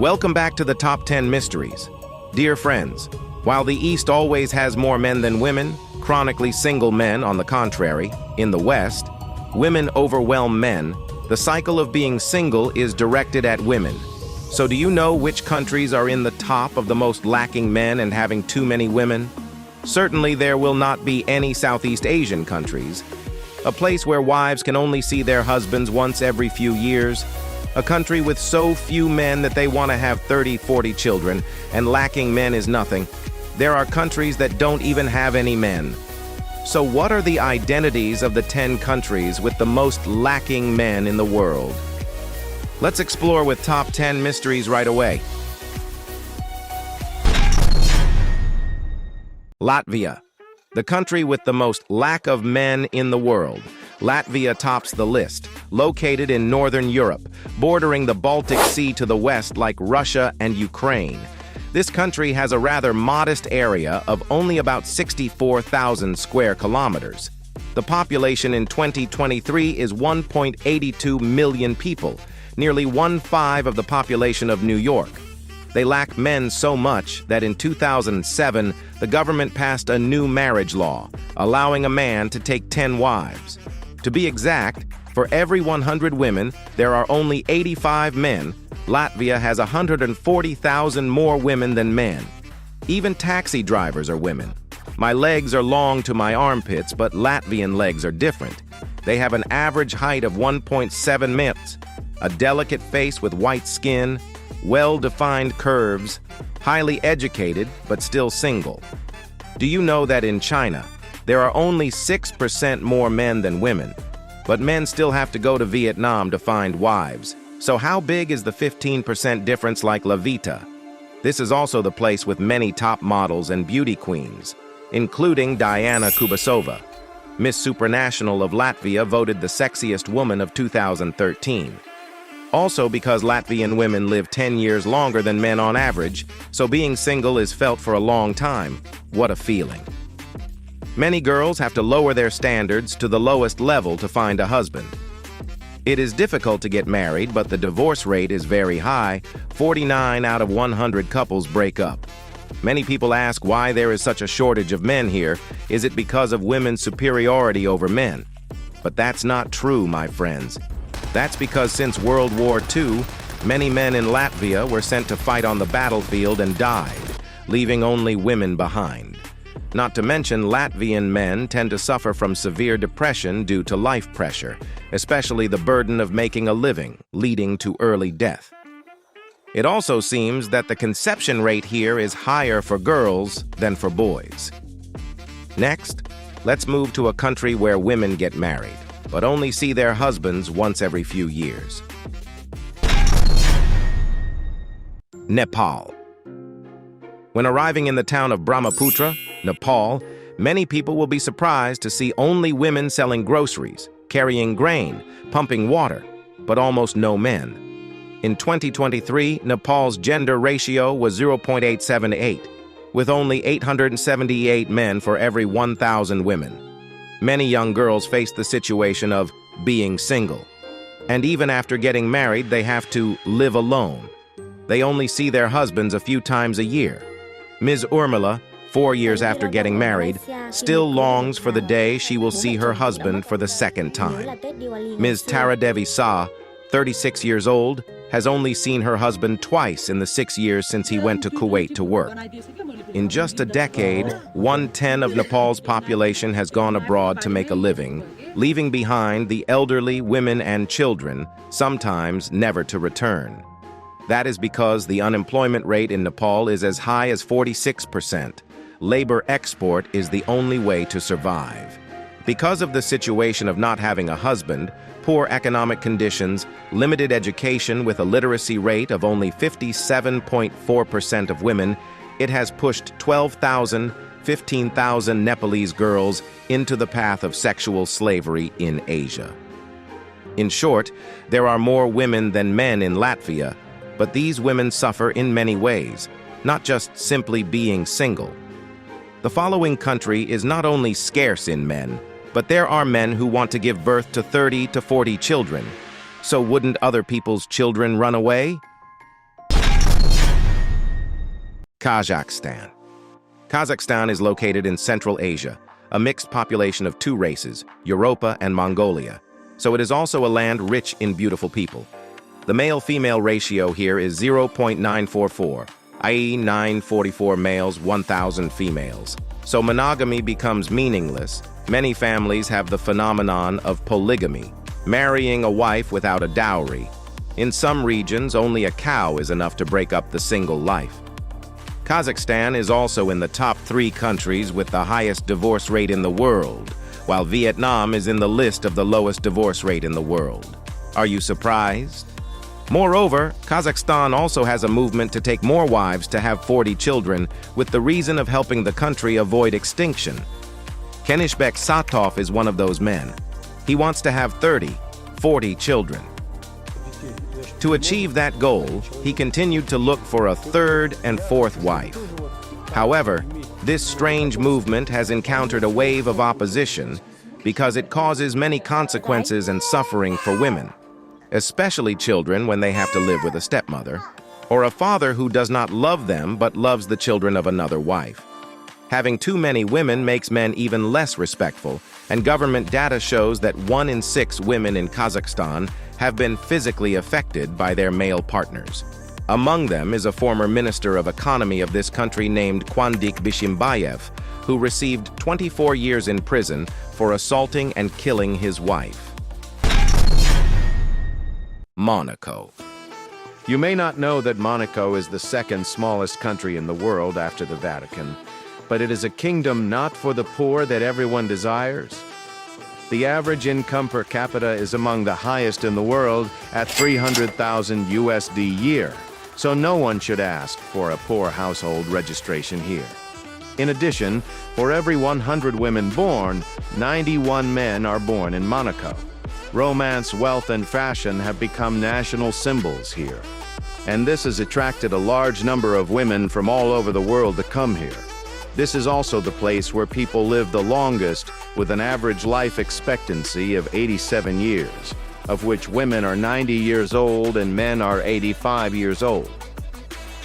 Welcome back to the Top 10 Mysteries. Dear friends, while the East always has more men than women, chronically single men, on the contrary, in the West, women overwhelm men, the cycle of being single is directed at women. So do you know which countries are in the top of the most lacking men and having too many women? Certainly there will not be any Southeast Asian countries, a place where wives can only see their husbands once every few years, a country with so few men that they want to have 30, 40 children, and lacking men is nothing. There are countries that don't even have any men. So what are the identities of the 10 countries with the most lacking men in the world? Let's explore with Top 10 Mysteries right away. Latvia, the country with the most lack of men in the world. Latvia tops the list, located in northern Europe, bordering the Baltic Sea to the west like Russia and Ukraine. This country has a rather modest area of only about 64,000 square kilometers. The population in 2023 is 1.82 million people, nearly 1/5 of the population of New York. They lack men so much that in 2007, the government passed a new marriage law, allowing a man to take 10 wives. To be exact, for every 100 women, there are only 85 men. Latvia has 140,000 more women than men. Even taxi drivers are women. My legs are long to my armpits, but Latvian legs are different. They have an average height of 1.7 meters, a delicate face with white skin, well-defined curves, highly educated, but still single. Do you know that in China, there are only 6% more men than women, but men still have to go to Vietnam to find wives? So how big is the 15% difference like La Vita? This is also the place with many top models and beauty queens, including Diana Kubasova. Miss Supranational of Latvia voted the sexiest woman of 2013. Also because Latvian women live 10 years longer than men on average, so being single is felt for a long time. What a feeling. Many girls have to lower their standards to the lowest level to find a husband. It is difficult to get married, but the divorce rate is very high. 49 out of 100 couples break up. Many people ask why there is such a shortage of men here. Is it because of women's superiority over men? But that's not true, my friends. That's because since World War II, many men in Latvia were sent to fight on the battlefield and died, leaving only women behind. Not to mention, Latvian men tend to suffer from severe depression due to life pressure, especially the burden of making a living, leading to early death. It also seems that the conception rate here is higher for girls than for boys. Next, let's move to a country where women get married, but only see their husbands once every few years. Nepal. When arriving in the town of Brahmaputra, Nepal, many people will be surprised to see only women selling groceries, carrying grain, pumping water, but almost no men. In 2023, Nepal's gender ratio was 0.878, with only 878 men for every 1,000 women. Many young girls face the situation of being single, and even after getting married, they have to live alone. They only see their husbands a few times a year. Ms. Urmila, 4 years after getting married, still longs for the day she will see her husband for the second time. Ms. Taradevi Sa, 36 years old, has only seen her husband twice in the 6 years since he went to Kuwait to work. In just a decade, 1/10 of Nepal's population has gone abroad to make a living, leaving behind the elderly, women, and children, sometimes never to return. That is because the unemployment rate in Nepal is as high as 46%. Labor export is the only way to survive. Because of the situation of not having a husband, poor economic conditions, limited education with a literacy rate of only 57.4% of women, it has pushed 12,000, 15,000 Nepalese girls into the path of sexual slavery in Asia. In short, there are more women than men in Latvia, but these women suffer in many ways, not just simply being single. The following country is not only scarce in men, but there are men who want to give birth to 30 to 40 children. So wouldn't other people's children run away? Kazakhstan. Kazakhstan is located in Central Asia, a mixed population of two races, Europa and Mongolia, so it is also a land rich in beautiful people. The male-female ratio here is 0.944, i.e. 944 males, 1,000 females. So monogamy becomes meaningless. Many families have the phenomenon of polygamy, marrying a wife without a dowry. In some regions, only a cow is enough to break up the single life. Kazakhstan is also in the top 3 countries with the highest divorce rate in the world, while Vietnam is in the list of the lowest divorce rate in the world. Are you surprised? Moreover, Kazakhstan also has a movement to take more wives to have 40 children with the reason of helping the country avoid extinction. Kenishbek Satov is one of those men. He wants to have 30, 40 children. To achieve that goal, he continued to look for a 3rd and 4th wife. However, this strange movement has encountered a wave of opposition because it causes many consequences and suffering for women, especially children when they have to live with a stepmother, or a father who does not love them but loves the children of another wife. Having too many women makes men even less respectful, and government data shows that 1 in 6 women in Kazakhstan have been physically affected by their male partners. Among them is a former minister of economy of this country named Kwandik Bishimbayev, who received 24 years in prison for assaulting and killing his wife. Monaco. You may not know that Monaco is the 2nd smallest country in the world after the Vatican, but it is a kingdom not for the poor that everyone desires. The average income per capita is among the highest in the world at $300,000 USD year, so no one should ask for a poor household registration here. In addition, for every 100 women born, 91 men are born in Monaco. Romance, wealth, and fashion have become national symbols here, and this has attracted a large number of women from all over the world to come here. This is also the place where people live the longest, with an average life expectancy of 87 years, of which women are 90 years old and men are 85 years old.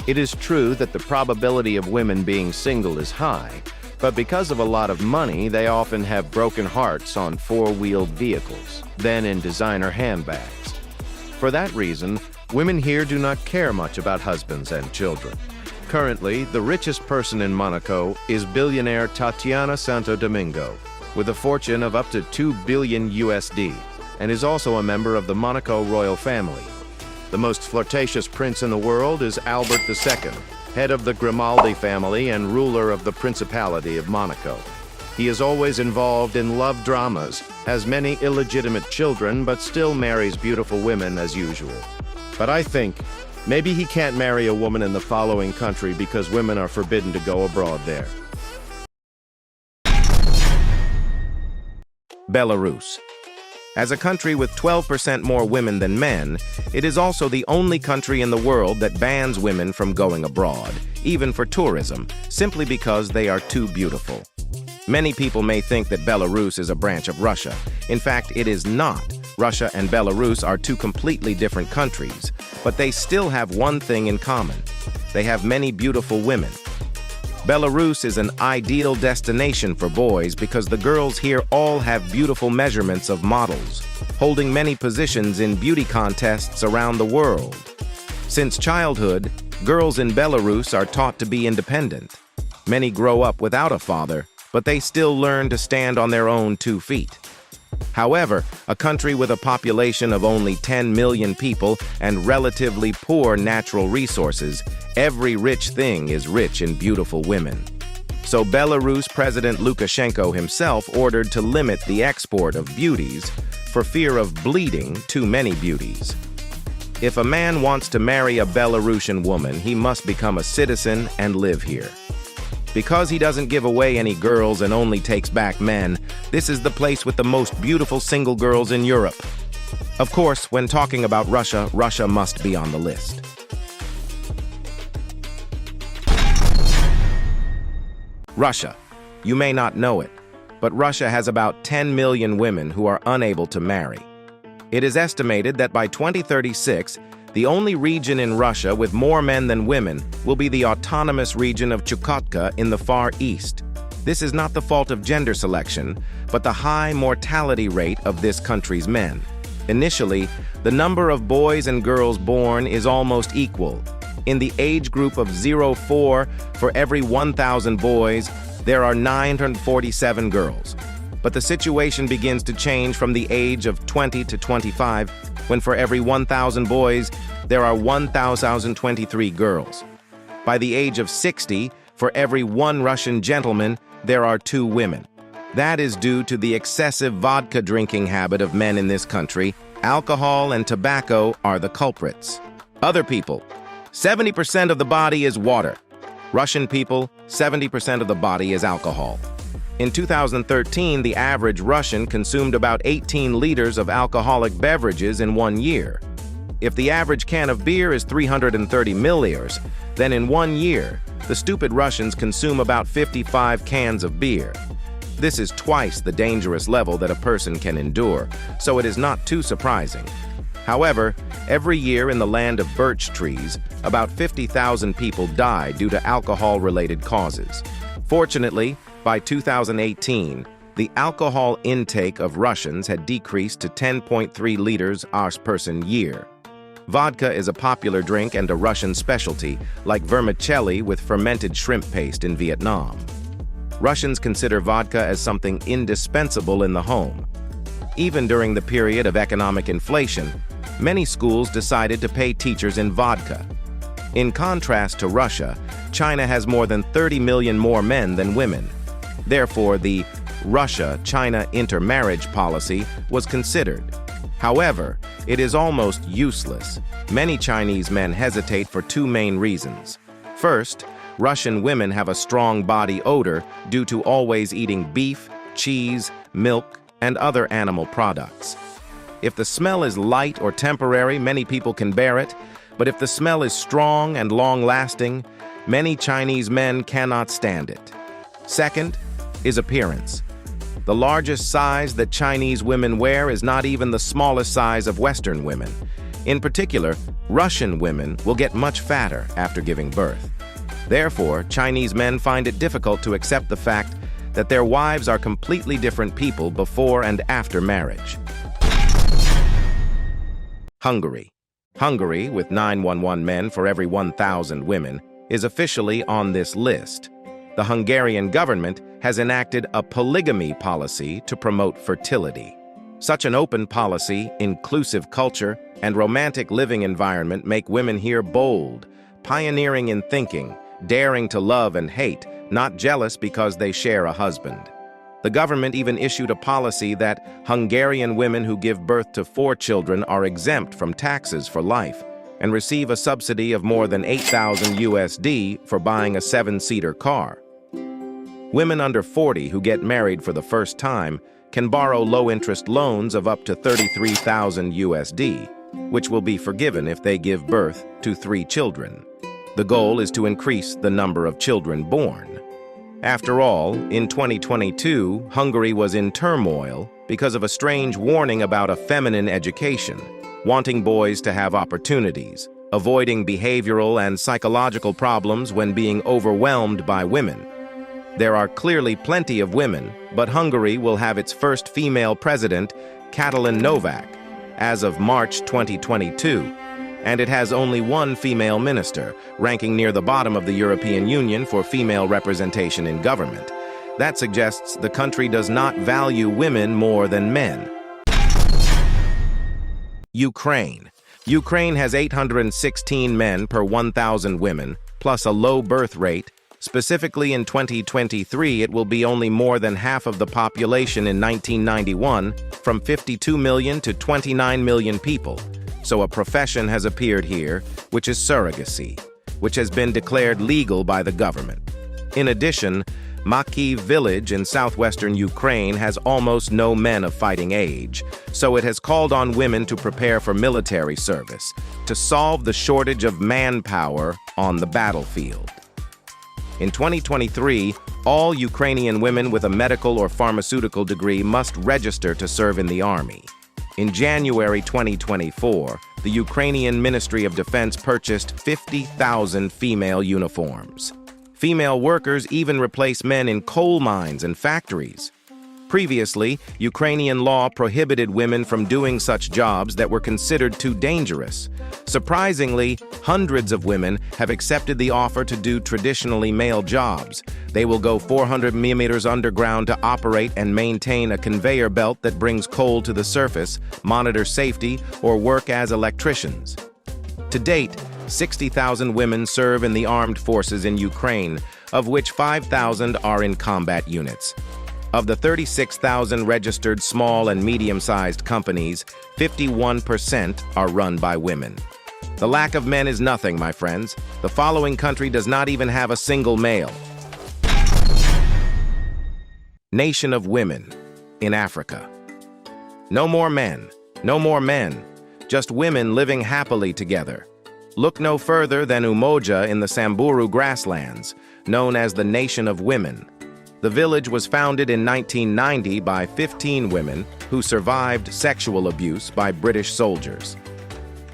It is true that the probability of women being single is high, but because of a lot of money, they often have broken hearts on 4-wheeled vehicles, then in designer handbags. For that reason, women here do not care much about husbands and children. Currently, the richest person in Monaco is billionaire Tatiana Santo Domingo, with a fortune of up to 2 billion USD, and is also a member of the Monaco royal family. The most flirtatious prince in the world is Albert II, head of the Grimaldi family and ruler of the Principality of Monaco. He is always involved in love dramas, has many illegitimate children, but still marries beautiful women as usual. But I think maybe he can't marry a woman in the following country because women are forbidden to go abroad there. Belarus. As a country with 12% more women than men, it is also the only country in the world that bans women from going abroad, even for tourism, simply because they are too beautiful. Many people may think that Belarus is a branch of Russia. In fact, it is not. Russia and Belarus are 2 completely different countries, but they still have one thing in common. They have many beautiful women. Belarus is an ideal destination for boys because the girls here all have beautiful measurements of models, holding many positions in beauty contests around the world. Since childhood, girls in Belarus are taught to be independent. Many grow up without a father, but they still learn to stand on their own 2 feet. However, a country with a population of only 10 million people and relatively poor natural resources, every rich thing is rich in beautiful women. So Belarus President Lukashenko himself ordered to limit the export of beauties for fear of bleeding too many beauties. If a man wants to marry a Belarusian woman, he must become a citizen and live here. Because he doesn't give away any girls and only takes back men, this is the place with the most beautiful single girls in Europe. Of course, when talking about Russia, Russia must be on the list. Russia. You may not know it, but Russia has about 10 million women who are unable to marry. It is estimated that by 2036, The only region in Russia with more men than women will be the autonomous region of Chukotka in the Far East. This is not the fault of gender selection, but the high mortality rate of this country's men. Initially, the number of boys and girls born is almost equal. In the age group of 0-4, for every 1,000 boys, there are 947 girls. But the situation begins to change from the age of 20 to 25, when for every 1,000 boys, there are 1,023 girls. By the age of 60, for every one Russian gentleman, there are 2 women. That is due to the excessive vodka drinking habit of men in this country. Alcohol and tobacco are the culprits. Other people, 70% of the body is water. Russian people, 70% of the body is alcohol. In 2013, the average Russian consumed about 18 liters of alcoholic beverages in 1 year. If the average can of beer is 330 milliliters, then in 1 year, the stupid Russians consume about 55 cans of beer. This is twice the dangerous level that a person can endure, so it is not too surprising. However, every year in the land of birch trees, about 50,000 people die due to alcohol-related causes. Fortunately, by 2018, the alcohol intake of Russians had decreased to 10.3 liters per year. Vodka is a popular drink and a Russian specialty, like vermicelli with fermented shrimp paste in Vietnam. Russians consider vodka as something indispensable in the home. Even during the period of economic inflation, many schools decided to pay teachers in vodka. In contrast to Russia, China has more than 30 million more men than women. Therefore, the Russia-China intermarriage policy was considered. However, it is almost useless. Many Chinese men hesitate for 2 main reasons. First, Russian women have a strong body odor due to always eating beef, cheese, milk, and other animal products. If the smell is light or temporary, many people can bear it, but if the smell is strong and long-lasting, many Chinese men cannot stand it. Second is appearance. The largest size that Chinese women wear is not even the smallest size of Western women. In particular, Russian women will get much fatter after giving birth. Therefore, Chinese men find it difficult to accept the fact that their wives are completely different people before and after marriage. Hungary. Hungary, with 911 men for every 1,000 women, is officially on this list. The Hungarian government has enacted a polygamy policy to promote fertility. Such an open policy, inclusive culture, and romantic living environment make women here bold, pioneering in thinking, daring to love and hate, not jealous because they share a husband. The government even issued a policy that Hungarian women who give birth to 4 children are exempt from taxes for life and receive a subsidy of more than $8,000 for buying a 7-seater car. Women under 40 who get married for the first time can borrow low-interest loans of up to $33,000, which will be forgiven if they give birth to 3 children. The goal is to increase the number of children born. After all, in 2022, Hungary was in turmoil because of a strange warning about a feminine education, wanting boys to have opportunities, avoiding behavioral and psychological problems when being overwhelmed by women. There are clearly plenty of women, but Hungary will have its first female president, Katalin Novak, as of March 2022, and it has only 1 female minister, ranking near the bottom of the European Union for female representation in government. That suggests the country does not value women more than men. Ukraine. Ukraine has 816 men per 1,000 women, plus a low birth rate. Specifically in 2023, it will be only more than half of the population in 1991, from 52 million to 29 million people. So a profession has appeared here, which is surrogacy, which has been declared legal by the government. In addition, Makhiv village in southwestern Ukraine has almost no men of fighting age, so it has called on women to prepare for military service to solve the shortage of manpower on the battlefield. In 2023, all Ukrainian women with a medical or pharmaceutical degree must register to serve in the army. In January 2024, the Ukrainian Ministry of Defense purchased 50,000 female uniforms. Female workers even replace men in coal mines and factories. Previously, Ukrainian law prohibited women from doing such jobs that were considered too dangerous. Surprisingly, hundreds of women have accepted the offer to do traditionally male jobs. They will go 400 meters underground to operate and maintain a conveyor belt that brings coal to the surface, monitor safety, or work as electricians. To date, 60,000 women serve in the armed forces in Ukraine, of which 5,000 are in combat units. Of the 36,000 registered small and medium-sized companies, 51% are run by women. The lack of men is nothing, my friends. The following country does not even have a single male. Nation of women in Africa. No more men, no more men, just women living happily together. Look no further than Umoja in the Samburu grasslands, known as the Nation of Women. The village was founded in 1990 by 15 women who survived sexual abuse by British soldiers.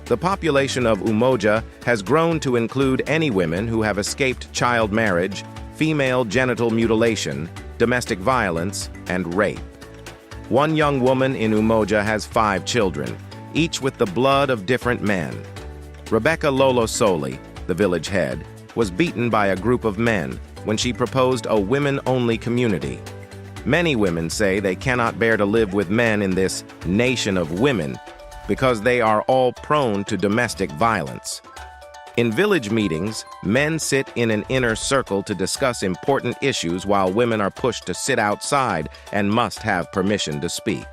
The population of Umoja has grown to include any women who have escaped child marriage, female genital mutilation, domestic violence, and rape. One young woman in Umoja has 5 children, each with the blood of different men. Rebecca Lolo Soli, the village head, was beaten by a group of men when she proposed a women-only community. Many women say they cannot bear to live with men in this nation of women because they are all prone to domestic violence. In village meetings, men sit in an inner circle to discuss important issues while women are pushed to sit outside and must have permission to speak.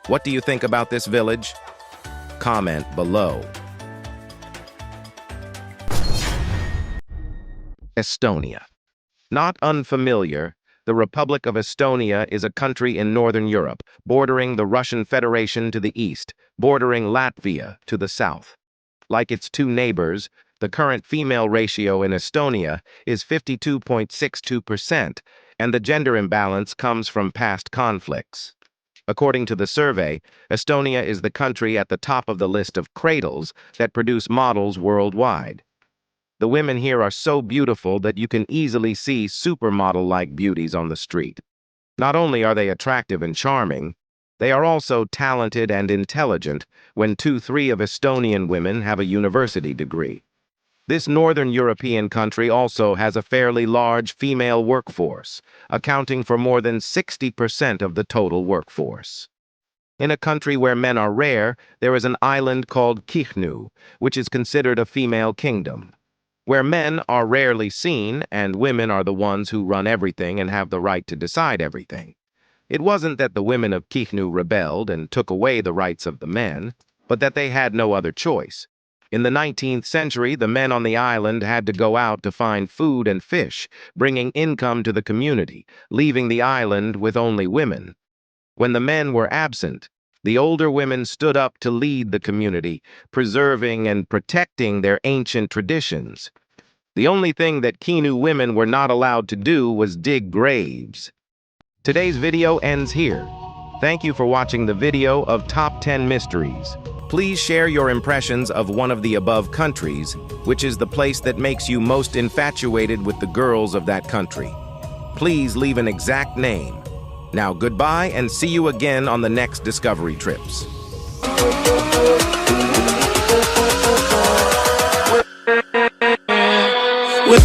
What do you think about this village? Comment below. Estonia. Not unfamiliar, the Republic of Estonia is a country in Northern Europe, bordering the Russian Federation to the east, bordering Latvia to the south. Like its two neighbors, the current female ratio in Estonia is 52.62%, and the gender imbalance comes from past conflicts. According to the survey, Estonia is the country at the top of the list of cradles that produce models worldwide. The women here are so beautiful that you can easily see supermodel-like beauties on the street. Not only are they attractive and charming, they are also talented and intelligent when 2/3 of Estonian women have a university degree. This Northern European country also has a fairly large female workforce, accounting for more than 60% of the total workforce. In a country where men are rare, there is an island called Kihnu, which is considered a female kingdom. Where men are rarely seen and women are the ones who run everything and have the right to decide everything. It wasn't that the women of Kihnu rebelled and took away the rights of the men, but that they had no other choice. In the 19th century, the men on the island had to go out to find food and fish, bringing income to the community, leaving the island with only women. When the men were absent, the older women stood up to lead the community, preserving and protecting their ancient traditions. The only thing that Kihnu women were not allowed to do was dig graves. Today's video ends here. Thank you for watching the video of Top 10 Mysteries. Please share your impressions of one of the above countries, which is the place that makes you most infatuated with the girls of that country. Please leave an exact name. Now goodbye and see you again on the next Discovery Trips. With